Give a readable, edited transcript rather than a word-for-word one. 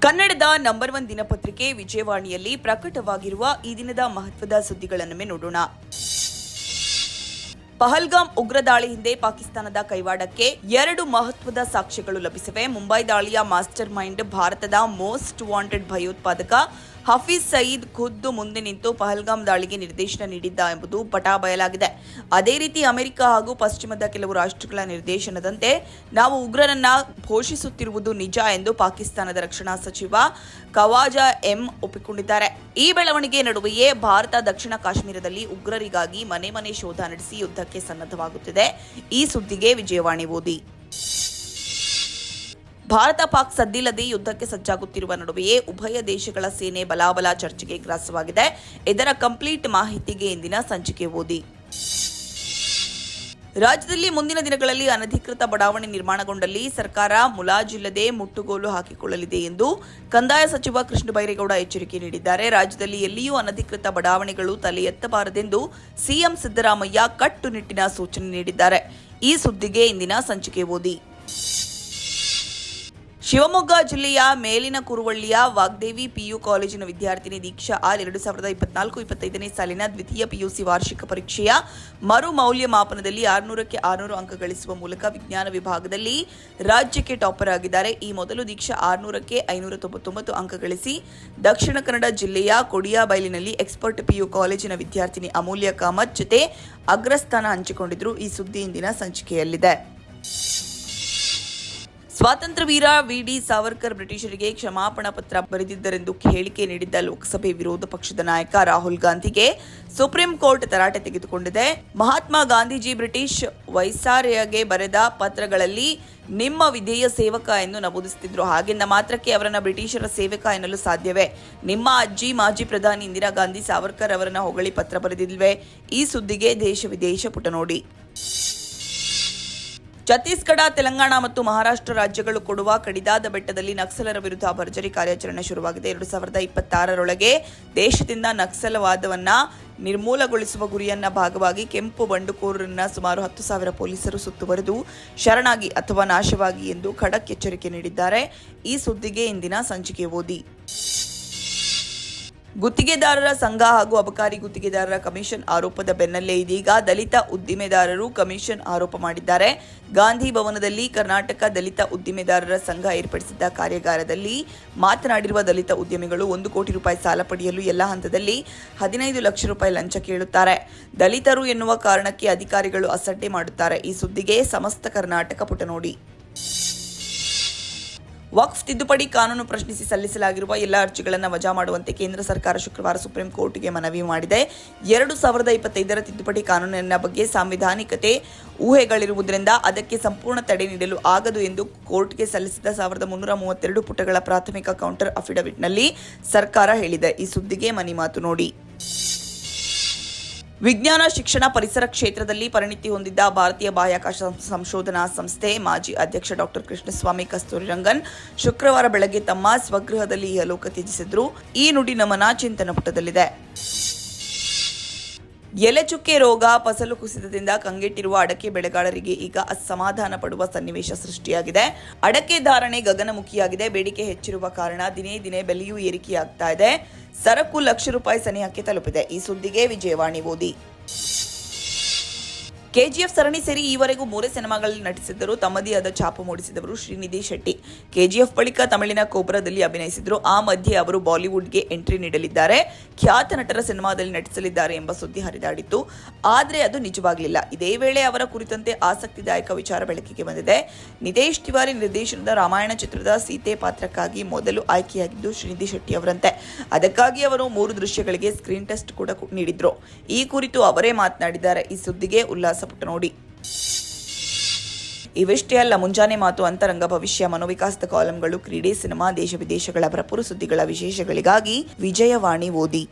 ಕನ್ನಡದ ನಂಬರ್ 1 ದಿನಪತ್ರಿಕೆ ವಿಜಯವಾಣಿಯಲ್ಲಿ ಪ್ರಕಟವಾಗಿರುವ ಈ ದಿನದ ಮಹತ್ವದ ಸುದ್ದಿಗಳನ್ನು ನೋಡೋಣ. ಪಹಲ್ಗಾಮ್ ಉಗ್ರ ದಾಳಿ ಹಿಂದೆ ಪಾಕಿಸ್ತಾನದ ಕೈವಾಡಕ್ಕೆ 2 ಮಹತ್ವದ ಸಾಕ್ಷ್ಯಗಳು ಲಭಿಸಿವೆ. ಮುಂಬೈ ದಾಳಿಯ ಮಾಸ್ಟರ್ ಮೈಂಡ್ ಭಾರತದ ಮೋಸ್ಟ್ ವಾಂಟೆಡ್ ಭಯೋತ್ಪಾದಕ ಹಫೀಜ್ ಸಯೀದ್ ಖುದ್ದು ಮುಂದೆ ನಿಂತು ಪಹಲ್ಗಾಮ್ ದಾಳಿಗೆ ನಿರ್ದೇಶನ ನೀಡಿದ್ದ ಎಂಬುದು ಬಯಲಾಗಿದೆ. ಅದೇ ರೀತಿ ಅಮೆರಿಕ ಹಾಗೂ ಪಶ್ಚಿಮದ ಕೆಲವು ರಾಷ್ಟ್ರಗಳ ನಿರ್ದೇಶನದಂತೆ ನಾವು ಉಗ್ರರನ್ನ ಘೋಷಿಸುತ್ತಿರುವುದು ನಿಜ ಎಂದು ಪಾಕಿಸ್ತಾನದ ರಕ್ಷಣಾ ಸಚಿವ ಖವಾಜಾ ಎಂ ಒಪ್ಪಿಕೊಂಡಿದ್ದಾರೆ. ಈ ಬೆಳವಣಿಗೆ ನಡುವೆಯೇ ಭಾರತ ದಕ್ಷಿಣ ಕಾಶ್ಮೀರದಲ್ಲಿ ಉಗ್ರರಿಗಾಗಿ ಮನೆ ಮನೆ ಶೋಧ ನಡೆಸಿ ಯುದ್ಧಕ್ಕೆ ಸನ್ನದ್ಧವಾಗುತ್ತಿದೆ. ಈ ಸುದ್ದಿಗೆ ವಿಜಯವಾಣಿ ಓದಿ. ಭಾರತ ಪಾಕ್ ಸದ್ದಿಲ್ಲದೆ ಯುದ್ಧಕ್ಕೆ ಸಜ್ಜಾಗುತ್ತಿರುವ ನಡುವೆಯೇ ಉಭಯ ದೇಶಗಳ ಸೇನೆ ಬಲಾಬಲ ಚರ್ಚೆಗೆ ಗ್ರಾಸವಾಗಿದೆ. ಇದರ ಕಂಪ್ಲೀಟ್ ಮಾಹಿತಿಗೆ ಇಂದಿನ ಸಂಚಿಕೆ ಓದಿ. ರಾಜ್ಯದಲ್ಲಿ ಮುಂದಿನ ದಿನಗಳಲ್ಲಿ ಅನಧಿಕೃತ ಬಡಾವಣೆ ನಿರ್ಮಾಣಗೊಂಡಲ್ಲಿ ಸರ್ಕಾರ ಮುಲಾಜಿಲ್ಲದೆ ಮುಟ್ಟುಗೋಲು ಹಾಕಿಕೊಳ್ಳಲಿದೆ ಎಂದು ಕಂದಾಯ ಸಚಿವ ಕೃಷ್ಣ ಬೈರೇಗೌಡ ಎಚ್ಚರಿಕೆ ನೀಡಿದ್ದಾರೆ. ರಾಜ್ಯದಲ್ಲಿ ಎಲ್ಲಿಯೂ ಅನಧಿಕೃತ ಬಡಾವಣೆಗಳು ತಲೆ ಎತ್ತಬಾರದೆಂದು ಸಿಎಂ ಸಿದ್ದರಾಮಯ್ಯ ಕಟ್ಟುನಿಟ್ಟಿನ ಸೂಚನೆ ನೀಡಿದ್ದಾರೆ. ಈ ಸುದ್ದಿಗೆ ಇಂದಿನ ಸಂಚಿಕೆ ಓದಿ. ಶಿವಮೊಗ್ಗ ಜಿಲ್ಲೆಯ ಮೇಲಿನ ಕುರುವಳ್ಳಿಯ ವಾಗ್ದೇವಿ ಪಿಯು ಕಾಲೇಜಿನ ವಿದ್ಯಾರ್ಥಿನಿ ದೀಕ್ಷಾ ಆರ್ 2024-25ನೇ ಸಾಲಿನ ದ್ವಿತೀಯ ಪಿಯುಸಿ ವಾರ್ಷಿಕ ಪರೀಕ್ಷೆಯ ಮರು ಮೌಲ್ಯಮಾಪನದಲ್ಲಿ 600ಕ್ಕೆ 600 ಅಂಕ ಗಳಿಸುವ ಮೂಲಕ ವಿಜ್ಞಾನ ವಿಭಾಗದಲ್ಲಿ ರಾಜ್ಯಕ್ಕೆ ಟಾಪರ್ ಆಗಿದ್ದಾರೆ. ಈ ಮೊದಲು ದೀಕ್ಷಾ 600ಕ್ಕೆ 599 ಅಂಕ ಗಳಿಸಿ ದಕ್ಷಿಣ ಕನ್ನಡ ಜಿಲ್ಲೆಯ ಕೊಡಿಯಾಬೈಲಿನಲ್ಲಿ ಎಕ್ಸ್ಪರ್ಟ್ ಪಿಯು ಕಾಲೇಜಿನ ವಿದ್ಯಾರ್ಥಿನಿ ಅಮೂಲ್ಯ ಕಾಮತ್ ಜೊತೆ ಅಗ್ರಸ್ಥಾನ ಹಂಚಿಕೊಂಡಿದ್ರು. ಈ ಸುದ್ದಿ ಇಂದಿನ ಸಂಚಿಕೆಯಲ್ಲಿದೆ. ಸ್ವಾತಂತ್ರ್ಯ ವೀರ ವಿ.ಡಿ. ಸಾವರ್ಕರ್ ಬ್ರಿಟಿಷರಿಗೆ ಕ್ಷಮಾಪಣಾ ಪತ್ರ ಬರೆದಿದ್ದರೆಂದು ಹೇಳಿಕೆ ನೀಡಿದ್ದ ಲೋಕಸಭೆ ವಿರೋಧ ಪಕ್ಷದ ನಾಯಕ ರಾಹುಲ್ ಗಾಂಧಿಗೆ ಸುಪ್ರೀಂ ಕೋರ್ಟ್ ತರಾಟೆ ತೆಗೆದುಕೊಂಡಿದೆ. ಮಹಾತ್ಮ ಗಾಂಧೀಜಿ ಬ್ರಿಟಿಷ್ ವೈಸ್ರಾಯ್ಗೆ ಬರೆದ ಪತ್ರಗಳಲ್ಲಿ ನಿಮ್ಮ ವಿಧೇಯ ಸೇವಕ ಎಂದು ನಮೂದಿಸುತ್ತಿದ್ರು. ಹಾಗೆಂದ ಮಾತ್ರಕ್ಕೆ ಅವರನ್ನ ಬ್ರಿಟಿಷರ ಸೇವಕ ಎನ್ನಲು ಸಾಧ್ಯವೇ? ನಿಮ್ಮ ಅಜ್ಜಿ ಮಾಜಿ ಪ್ರಧಾನಿ ಇಂದಿರಾ ಗಾಂಧಿ ಸಾವರ್ಕರ್ ಅವರನ್ನ ಹೊಗಳಿ ಪತ್ರ ಬರೆದಿಲ್ವೇ? ಈ ಸುದ್ದಿಗೆ ದೇಶ ವಿದೇಶ ಪುಟ ನೋಡಿ. ಛತ್ತೀಸ್ಗಢ, ತೆಲಂಗಾಣ ಮತ್ತು ಮಹಾರಾಷ್ಟ್ರ ರಾಜ್ಯಗಳು ಕೊಡುವ ಕಡಿದಾದ ಬೆಟ್ಟದಲ್ಲಿ ನಕ್ಸಲರ ವಿರುದ್ಧ ಭರ್ಜರಿ ಕಾರ್ಯಾಚರಣೆ ಶುರುವಾಗಿದೆ. 2026ರೊಳಗೆ ದೇಶದಿಂದ ನಕ್ಸಲವಾದವನ್ನ ನಿರ್ಮೂಲಗೊಳಿಸುವ ಗುರಿಯನ್ನ ಭಾಗವಾಗಿ ಕೆಂಪು ಬಂಡುಕೋರರನ್ನ ಸುಮಾರು 10,000 ಪೊಲೀಸರು ಸುತ್ತುವರೆದು ಶರಣಾಗಿ ಅಥವಾ ನಾಶವಾಗಿ ಎಂದು ಖಡಕ್ ಎಚ್ಚರಿಕೆ ನೀಡಿದ್ದಾರೆ. ಈ ಸುದ್ದಿಗೆ ಇಂದಿನ ಸಂಚಿಕೆ ಓದಿ. ಗುತ್ತಿಗೆದಾರರ ಸಂಘ ಹಾಗೂ ಅಬಕಾರಿ ಗುತ್ತಿಗೆದಾರರ ಕಮಿಷನ್ ಆರೋಪದ ಬೆನ್ನಲ್ಲೇ ಇದೀಗ ದಲಿತ ಉದ್ದಿಮೆದಾರರು ಕಮಿಷನ್ ಆರೋಪ ಮಾಡಿದ್ದಾರೆ. ಗಾಂಧಿ ಭವನದಲ್ಲಿ ಕರ್ನಾಟಕ ದಲಿತ ಉದ್ದಿಮೆದಾರರ ಸಂಘ ಏರ್ಪಡಿಸಿದ್ದ ಕಾರ್ಯಾಗಾರದಲ್ಲಿ ಮಾತನಾಡಿರುವ ದಲಿತ ಉದ್ಯಮಿಗಳು 1 ಕೋಟಿ ರೂಪಾಯಿ ಸಾಲ ಪಡೆಯಲು ಎಲ್ಲ ಹಂತದಲ್ಲಿ 15 ಲಕ್ಷ ರೂಪಾಯಿ ಲಂಚ ಕೇಳುತ್ತಾರೆ. ದಲಿತರು ಎನ್ನುವ ಕಾರಣಕ್ಕೆ ಅಧಿಕಾರಿಗಳು ಅಸಡ್ಡೆ ಮಾಡುತ್ತಾರೆ. ಈ ಸುದ್ದಿಗೆ ಸಮಸ್ತ ಕರ್ನಾಟಕ ಪುಟ ನೋಡಿ. ವಕ್ಫ್ ತಿದ್ದುಪಡಿ ಕಾನೂನು ಪ್ರಶ್ನಿಸಿ ಸಲ್ಲಿಸಲಾಗಿರುವ ಎಲ್ಲ ಅರ್ಜಿಗಳನ್ನು ವಜಾ ಮಾಡುವಂತೆ ಕೇಂದ್ರ ಸರ್ಕಾರ ಶುಕ್ರವಾರ ಸುಪ್ರೀಂ ಕೋರ್ಟ್ಗೆ ಮನವಿ ಮಾಡಿದೆ. 2025ರ ತಿದ್ದುಪಡಿ ಕಾನೂನಿನ ಬಗ್ಗೆ ಸಾಂವಿಧಾನಿಕತೆ ಊಹೆಗಳಿರುವುದರಿಂದ ಅದಕ್ಕೆ ಸಂಪೂರ್ಣ ತಡೆ ನೀಡಲು ಆಗದು ಎಂದು ಕೋರ್ಟ್ಗೆ ಸಲ್ಲಿಸಿದ 1332 ಪುಟಗಳ ಪ್ರಾಥಮಿಕ ಕೌಂಟರ್ ಅಫಿಡವಿಟ್ನಲ್ಲಿ ಸರ್ಕಾರ ಹೇಳಿದೆ. ಈ ಸುದ್ದಿಗೆ ಮನಿ ಮಾತು ನೋಡಿ. ವಿಜ್ಞಾನ, ಶಿಕ್ಷಣ, ಪರಿಸರ ಕ್ಷೇತ್ರದಲ್ಲಿ ಪರಿಣಿತಿ ಹೊಂದಿದ್ದ ಭಾರತೀಯ ಬಾಹ್ಯಾಕಾಶ ಸಂಶೋಧನಾ ಸಂಸ್ಥೆ ಮಾಜಿ ಅಧ್ಯಕ್ಷ ಡಾ. ಕೃಷ್ಣಸ್ವಾಮಿ ಕಸ್ತೂರಿರಂಗನ್ ಶುಕ್ರವಾರ ಬೆಳಗ್ಗೆ ತಮ್ಮ ಸ್ವಗೃಹದಲ್ಲಿ ಇಹಲೋಕ ತ್ಯಜಿಸಿದ್ರು. ಈ ನುಡಿ ನಮನ ಚಿಂತನ ಪುಟದಲ್ಲಿದೆ. ಎಲೆಚುಕ್ಕೆ ರೋಗ, ಫಸಲು ಕುಸಿತದಿಂದ ಕಂಗೆಟ್ಟಿರುವ ಅಡಕೆ ಬೆಳೆಗಾರರಿಗೆ ಈಗ ಅಸಮಾಧಾನ ಪಡುವ ಸನ್ನಿವೇಶ ಸೃಷ್ಟಿಯಾಗಿದೆ. ಅಡಕೆ ಧಾರಣೆ ಗಗನಮುಖಿಯಾಗಿದೆ. ಬೇಡಿಕೆ ಹೆಚ್ಚಿರುವ ಕಾರಣ ದಿನೇ ದಿನೇ ಬೆಲೆಯೂ ಏರಿಕೆಯಾಗ್ತಾ ಇದೆ. ಸರಕು ಲಕ್ಷ ರೂಪಾಯಿ ಸನಿಹಕ್ಕೆ ತಲುಪಿದೆ. ಈ ಸುದ್ದಿಗೆ ವಿಜಯವಾಣಿ ಓದಿ. ಕೆಜಿಎಫ್ ಸರಣಿ ಸೇರಿ ಈವರೆಗೂ 3 ಸಿನಿಮಾಗಳಲ್ಲಿ ನಟಿಸಿದ್ದರು. ತಮ್ಮದೇ ಆದ ಛಾಪು ಮೂಡಿಸಿದವರು ಶ್ರೀನಿಧಿ ಶೆಟ್ಟಿ. ಕೆಜಿಎಫ್ ಬಳಿಕ ತಮಿಳಿನ ಕೋಬ್ರಾದಲ್ಲಿ ಅಭಿನಯಿಸಿದ್ರು. ಆ ಮಧ್ಯೆ ಅವರು ಬಾಲಿವುಡ್ಗೆ ಎಂಟ್ರಿ ನೀಡಲಿದ್ದಾರೆ. ಖ್ಯಾತ ನಟರ ಸಿನಿಮಾದಲ್ಲಿ ನಟಿಸಲಿದ್ದಾರೆ ಎಂಬ ಸುದ್ದಿ ಹರಿದಾಡಿತ್ತು. ಆದರೆ ಅದು ನಿಜವಾಗಲಿಲ್ಲ. ಇದೇ ವೇಳೆ ಅವರ ಕುರಿತಂತೆ ಆಸಕ್ತಿದಾಯಕ ವಿಚಾರ ಬೆಳಕಿಗೆ ಬಂದಿದೆ. ನಿತೇಶ್ ತಿವಾರಿ ನಿರ್ದೇಶನದ ರಾಮಾಯಣ ಚಿತ್ರದ ಸೀತೆ ಪಾತ್ರಕ್ಕಾಗಿ ಮೊದಲು ಆಯ್ಕೆಯಾಗಿದ್ದು ಶ್ರೀನಿಧಿ ಶೆಟ್ಟಿ ಅವರಂತೆ. ಅದಕ್ಕಾಗಿ ಅವರು 3 ದೃಶ್ಯಗಳಿಗೆ ಸ್ಕ್ರೀನ್ ಟೆಸ್ಟ್ ಕೂಡ ನೀಡಿದ್ರು. ಈ ಕುರಿತು ಅವರೇ ಮಾತನಾಡಿದ್ದಾರೆ. ಈ ಸುದ್ದಿಗೆ ಉಲ್ಲಾಸ ಪುಟ ನೋಡಿ. ಇವೆಷ್ಟೇ ಅಲ್ಲ, ಮುಂಜಾನೆ ಮಾತು, ಅಂತರಂಗ, ಭವಿಷ್ಯ, ಮನೋವಿಕಾಸದ ಕಾಲಂಗಳು, ಕ್ರೀಡೆ, ಸಿನಿಮಾ, ದೇಶ ವಿದೇಶಗಳ ಭರಪೂರ ಸುದ್ದಿಗಳ ವಿಶೇಷಗಳಿಗಾಗಿ ವಿಜಯವಾಣಿ ಓದಿ.